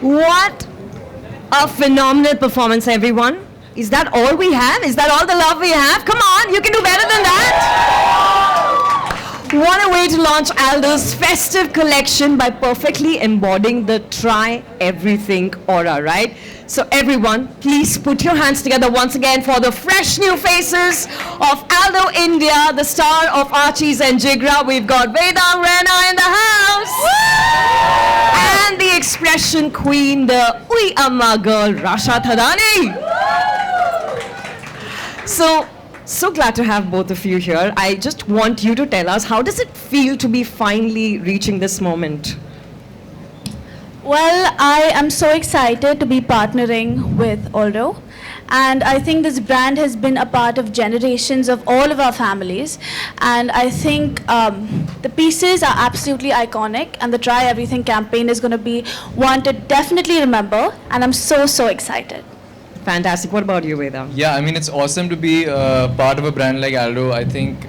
What a phenomenal performance, everyone. Is that all we have? Is that all the love we have? Come on, you can do better than that. What a way to launch Aldo's festive collection by perfectly embodying the try everything aura, right? So everyone, please put your hands together once again for the fresh new faces of Aldo India, the star of Archie's and Jigra. We've got Vedang Rana in the house. And the expression queen, the Ui Amma girl, Rasha Thadani. So glad to have both of you here. I just want you to tell us, how does it feel to be finally reaching this moment? Well, I am so excited to be partnering with Aldo. And I think this brand has been a part of generations of all of our families. And I think the pieces are absolutely iconic. And the Try Everything campaign is going to be one to definitely remember. And I'm so excited. Fantastic. What about you, Vedang? Yeah, I mean, it's awesome to be part of a brand like Aldo. I think,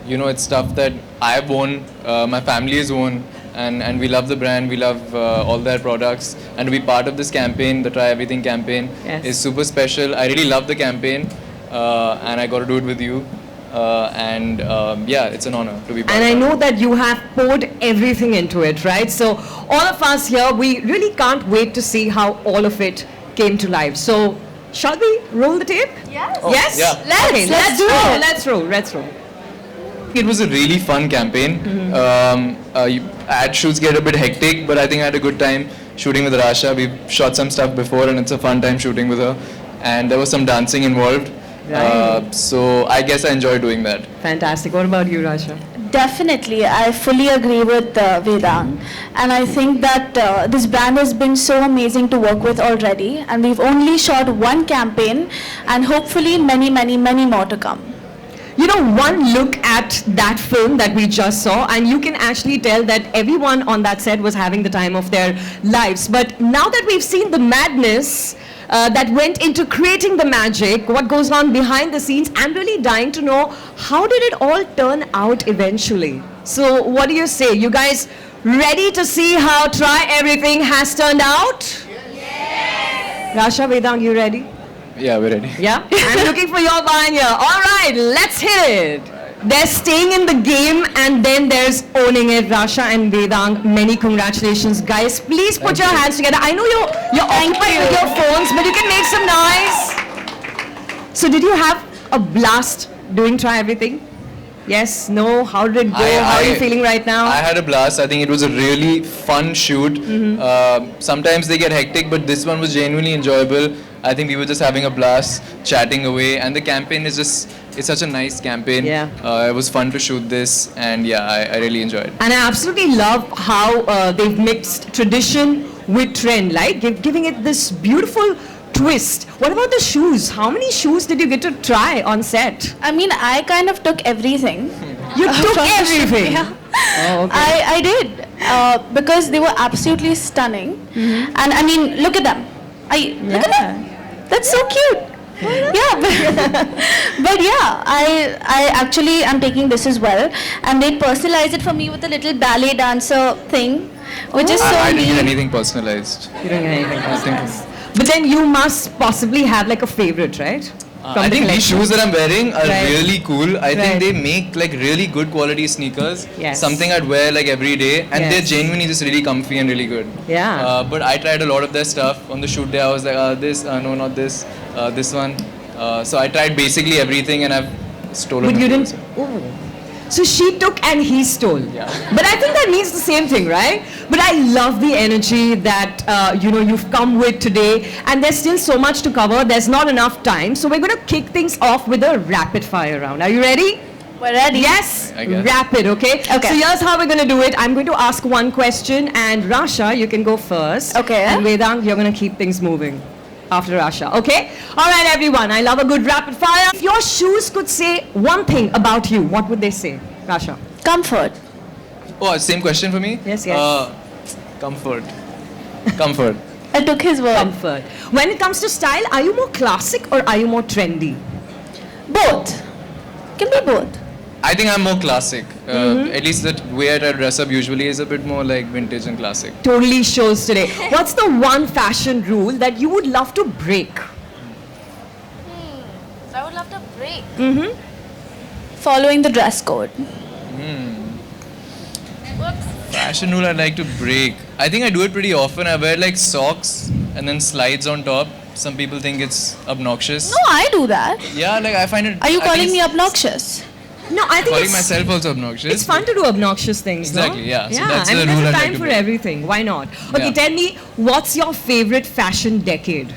it's stuff that I've worn, my family has worn. And we love the brand, we love all their products, and to be part of this campaign, the Try Everything campaign, is super special. I really love the campaign, and I got to do it with you, it's an honor to be part And of I it. know that you have poured everything into it, right? So all of us here, we really can't wait to see how all of it came to life. So shall we roll the tape? Yes. Yes? Yeah. Let's do it. Let's roll. It was a really fun campaign. Ad shoots get a bit hectic, but I think I had a good time shooting with Rasha. We've shot some stuff before, and it's a fun time shooting with her. And there was some dancing involved. Right. So I guess I enjoyed doing that. Fantastic. What about you, Rasha? Definitely, I fully agree with Vedang. And I think that this brand has been so amazing to work with already. And we've only shot one campaign, and hopefully many more to come. You know, one look at that film that we just saw, and you can actually tell that everyone on that set was having the time of their lives. But now that we've seen the madness that went into creating the magic, what goes on behind the scenes, I'm really dying to know, how did it all turn out eventually? So what do you say? You guys ready to see how Try Everything has turned out? Yes! Rasha, Vedang, you ready? Yeah, we're ready. Yeah? I'm looking for your buy-in here. All right, let's hit it. There's staying in the game, and then there's owning it. Rasha and Vedang, many congratulations. Guys, please put your hands together. I know you're occupied with your phones, but you can make some noise. So did you have a blast doing Try Everything? Yes? No? How did it go? How are you feeling right now? I had a blast. I think it was a really fun shoot. Sometimes they get hectic, but this one was genuinely enjoyable. I think we were just having a blast, chatting away, and the campaign is it's such a nice campaign. Yeah. It was fun to shoot this, and I really enjoyed it. And I absolutely love how they've mixed tradition with trend, like giving it this beautiful twist. What about the shoes? How many shoes did you get to try on set? I mean, I kind of took everything. You took from the shoot. everything? Yeah. Oh, okay. I did. Because they were absolutely stunning. And I mean, look at them. Look at them. That's so cute. Yeah, but yeah, I actually am taking this as well, and they personalized it for me with a little ballet dancer thing, which is so I didn't get neat. anything personalized. You don't get anything. Nothing. But then you must possibly have like a favorite, right? I think these shoes that I'm wearing are Right. really cool. I Right. think they make like really good quality sneakers. Yes. Something I'd wear like every day, and they're Yes. genuinely just really comfy and really good. Yeah. But I tried a lot of their stuff on the shoot day. I was like, no, not this, this one. So I tried basically everything, and I've stolen. But a you few didn't. also. Oh. So she took and he stole. Yeah. But I think that means the same thing, right? But I love the energy that you've come with today, and there's still so much to cover. There's not enough time, so we're going to kick things off with a rapid fire round. Are you ready? We're ready. Yes, I guess. rapid, okay? Okay. So here's how we're going to do it. I'm going to ask one question, and Rasha, you can go first. Okay. And Vedang, you're going to keep things moving after Rasha, okay? All right, everyone, I love a good rapid fire. If your shoes could say one thing about you, what would they say, Rasha? Comfort. Oh, same question for me? Yes, yes. Comfort. Comfort. I took his word. Comfort. When it comes to style, are you more classic or are you more trendy? Both. Can be both. I think I'm more classic. At least the way I dress up usually is a bit more like vintage and classic. Totally shows today. What's the one fashion rule that you would love to break? I would love to break. Following the dress code. Fashion rule I'd like to break. I think I do it pretty often. I wear like socks and then slides on top. Some people think it's obnoxious. No, I do that. Yeah, like I find it. Are you I calling think me it's- obnoxious? No, I think Calling it's, myself also obnoxious. it's fun to do obnoxious things, Exactly, no? yeah. So Yeah, that's I mean, the rule there's a I'd like time to for break. everything. Why not? Okay, Yeah. tell me, what's your favorite fashion decade?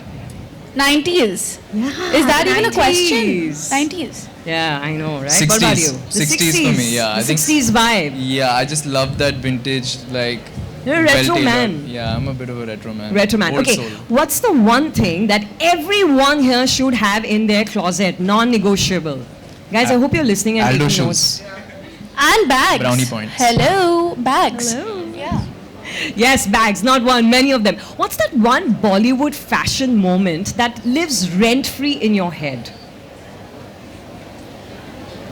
90s. Yeah, Is that even a question? 90s. 90s. Yeah, I know, right? What about 60s. you? The 60s for me, yeah, The I think- 60s vibe. Yeah, I just love that vintage, like. You're a retro well-tailored. man. Yeah, I'm a bit of a retro man. Retro man. Old Okay, soul. what's the one thing that everyone here should have in their closet, non-negotiable? Guys, I hope you're listening and Aldo taking shoes. notes. And bags. Brownie points. Hello, bags. Hello. Yeah. Yes, bags, not one, many of them. What's that one Bollywood fashion moment that lives rent-free in your head?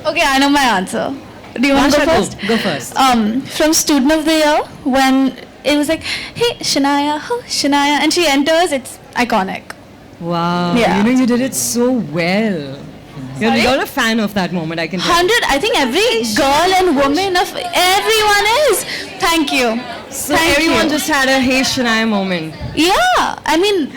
Okay, I know my answer. Do you want to Asha, go first? Go first. From Student of the Year, when it was like, hey, Shania, oh, Shania, and she enters, it's iconic. Wow. Yeah. You know, you did it so well. Sorry? You're a fan of that moment, I can tell. 100, I think every girl and woman of everyone is. Thank you. So Thank everyone you. just had a hey Shania moment. Yeah, I mean,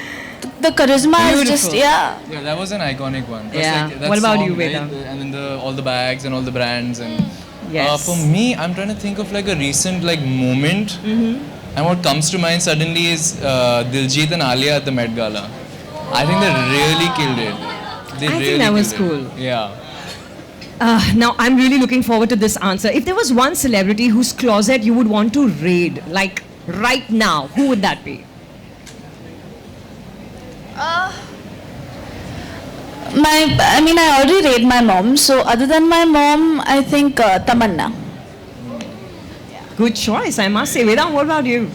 the charisma is just, Beautiful. yeah. Yeah, that was an iconic one. Plus, Yeah. like, that What about song, you, right? Veda? And then all the bags and all the brands and. Yes. For me, I'm trying to think of like a recent like moment, and what comes to mind suddenly is Diljit and Alia at the Met Gala. I think they really killed it. They I think really that was killed it. cool. Yeah. Now, I'm really looking forward to this answer. If there was one celebrity whose closet you would want to raid, like right now, who would that be? I already rated my mom, so other than my mom, I think Tamanna. Good choice, I must say. Vedant, what about you?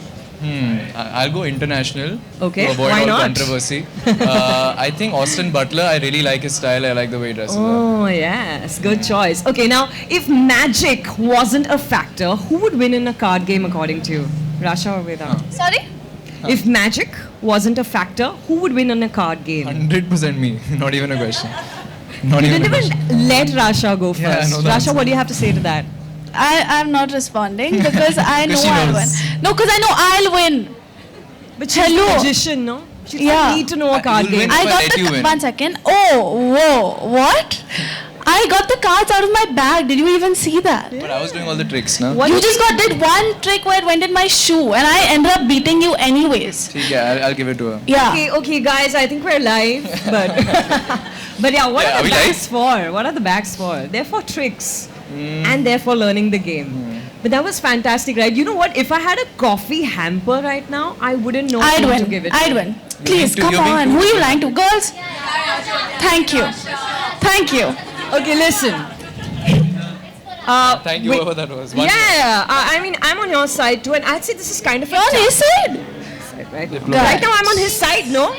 I'll go international. Okay, To avoid why all not? controversy. I think Austin Butler. I really like his style. I like the way he dresses. up. Oh, yes, good choice. Okay, now, if magic wasn't a factor, who would win in a card game according to you? Rasha or Vedant? Sorry? If magic wasn't a factor, who would win in a card game? 100% me. Not even a question. Not You even a didn't question. even let Rasha go first. Yeah, I know the Rasha, answer. what do you have to say to that? I'm not responding because I know Because she I'll win. knows. No, because I know I'll win. But she's Hello. a magician, no? She doesn't Yeah. need to know a card You'll game. win. I If I got let you the win. 1 second. Oh, whoa, what? I got the cards out of my bag. Did you even see that? But I was doing all the tricks, no? What You did just did one trick where it went in my shoe, and I ended up beating you anyways. Yeah, I'll give it to her. Yeah. Okay, guys, I think we're live, but but yeah, what Yeah, are are the we bags for? What are the bags for? They're for tricks, and they're for learning the game. But that was fantastic, right? You know what? If I had a coffee hamper right now, I wouldn't know I'd who win. to give it. I'd to. win. Please, being come too- you're being on. too- Who are you lying to? Girls? Thank you. Thank you. Okay, listen. Thank you, wait. whoever that was. Yeah, I mean, I'm on your side too, and I'd say this is kind of a You're on tough his side. side, right? Diplomat. Right now, I'm on his side, no?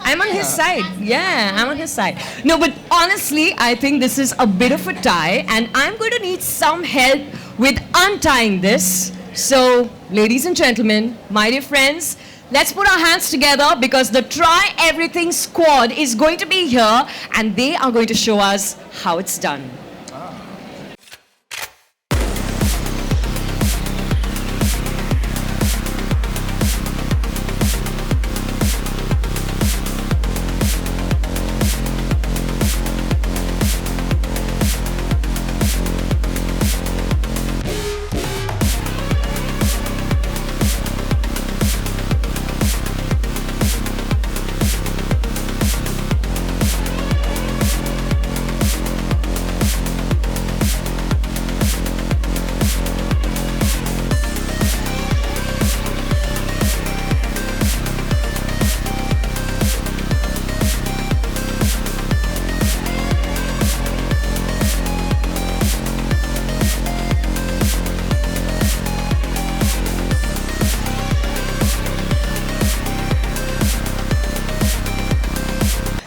I'm on his side. Yeah, I'm on his side. No, but honestly, I think this is a bit of a tie, and I'm going to need some help with untying this. So, ladies and gentlemen, my dear friends, let's put our hands together because the Try Everything squad is going to be here, and they are going to show us how it's done.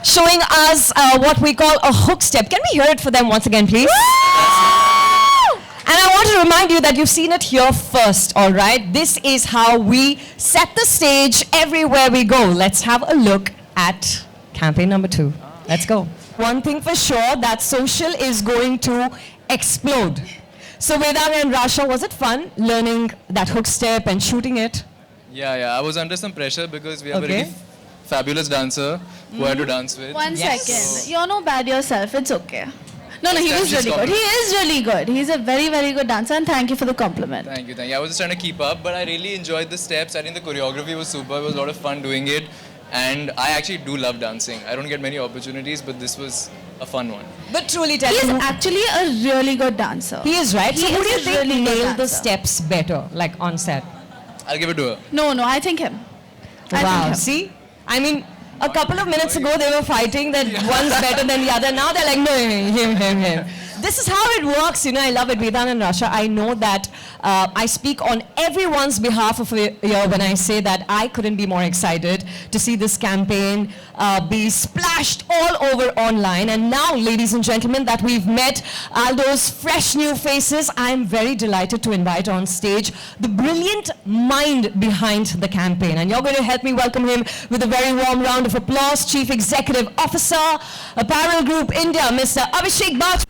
Showing us what we call a hook step. Can we hear it for them once again, please? to remind you that you've seen it here first, all right? This is how we set the stage everywhere we go. Let's have a look at campaign number 2. Let's go. One thing for sure, that social is going to explode. So Vedang and Rasha, was it fun learning that hook step and shooting it? Yeah. I was under some pressure because we have Okay. a really fabulous dancer who I had to dance with. One Yes. second. You're no bad yourself. It's okay. No, he That's was really just good. He is really good. He's a very, very good dancer, and thank you for the compliment. Thank you. I was just trying to keep up, but I really enjoyed the steps. I think the choreography was super. It was a lot of fun doing it. And I actually do love dancing. I don't get many opportunities, but this was a fun one. But truly tell He's me, actually a really good dancer. he is right. He So who is do you a think really good nailed the dancer. steps better, like on set? I'll give it to her. No, I think him. I Wow, think him. see? I mean, a couple of minutes ago they were fighting that one's better than the other. Now they're like, no, him. This is how it works, you know. I love it, Vedang and Rasha. I know that I speak on everyone's behalf of here when I say that I couldn't be more excited to see this campaign be splashed all over online. And now, ladies and gentlemen, that we've met Aldo's fresh new faces, I'm very delighted to invite on stage the brilliant mind behind the campaign. And you're going to help me welcome him with a very warm round of applause. Chief Executive Officer, Apparel Group India, Mr. Abhishek Bach.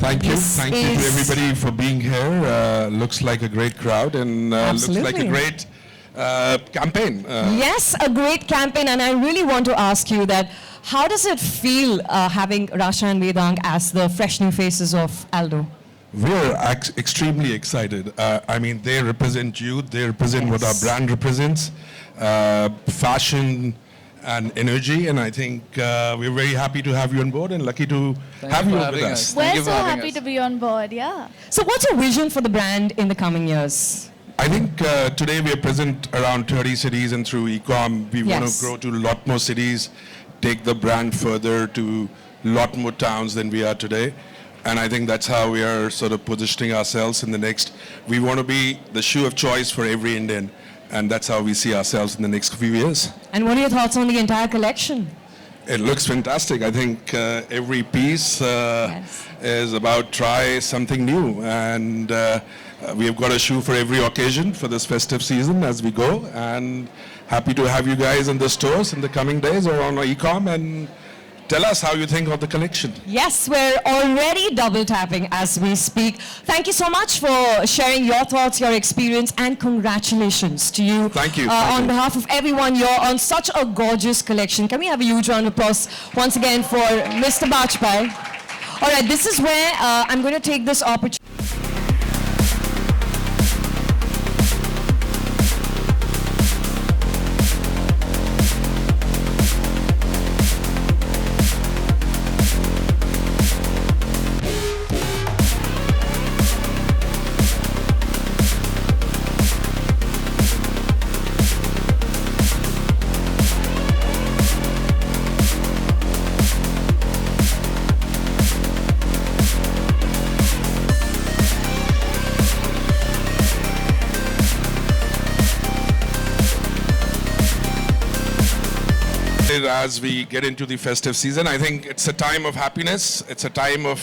Thank you. This Thank you to is- everybody for being here. Looks like a great crowd and looks like Absolutely. a great campaign. Yes, a great campaign, and I really want to ask you that how does it feel having Rasha and Vedang as the fresh new faces of Aldo? We're extremely excited. I mean, they represent youth. They represent what our Yes. brand represents, fashion and energy. And I think we're very happy to have you on board and lucky to Thank have you you for with having us. us. Thank We're you so for having happy us. to be on board, yeah. So what's your vision for the brand in the coming years? I think today we are present around 30 cities and through e-com, we want Yes. to grow to a lot more cities, take the brand further to a lot more towns than we are today. And I think that's how we are sort of positioning ourselves in the next. We want to be the shoe of choice for every Indian. And that's how we see ourselves in the next few years. And what are your thoughts on the entire collection? It looks fantastic. I think every piece Yes. is about try something new. And we have got a shoe for every occasion for this festive season as we go. And happy to have you guys in the stores in the coming days or on e-com and tell us how you think of the collection. Yes, we're already double tapping as we speak. Thank you so much for sharing your thoughts, your experience, and congratulations to you. Thank you. Thank On you. behalf of everyone here on such a gorgeous collection. Can we have a huge round of applause once again for Mr. Bajpai? All right, this is where I'm going to take this opportunity. As we get into the festive season, I think it's a time of happiness. It's a time of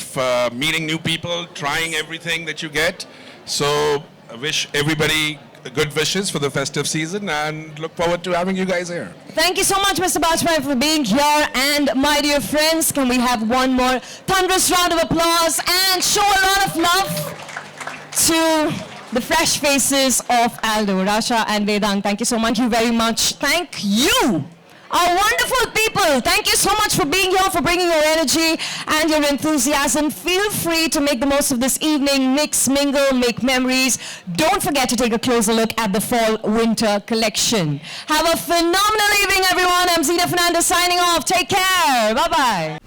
meeting new people, trying everything that you get. So I wish everybody good wishes for the festive season and look forward to having you guys here. Thank you so much, Mr. Bajpai, for being here. And my dear friends, can we have one more thunderous round of applause and show a lot of love to the fresh faces of Aldo, Rasha and Vedang. Thank you so much. Thank you very much. Thank you, our wonderful people. Thank you so much for being here, for bringing your energy and your enthusiasm. Feel free to make the most of this evening. Mix, mingle, make memories. Don't forget to take a closer look at the fall-winter collection. Have a phenomenal evening, everyone. I'm Zina Fernandez signing off. Take care. Bye-bye.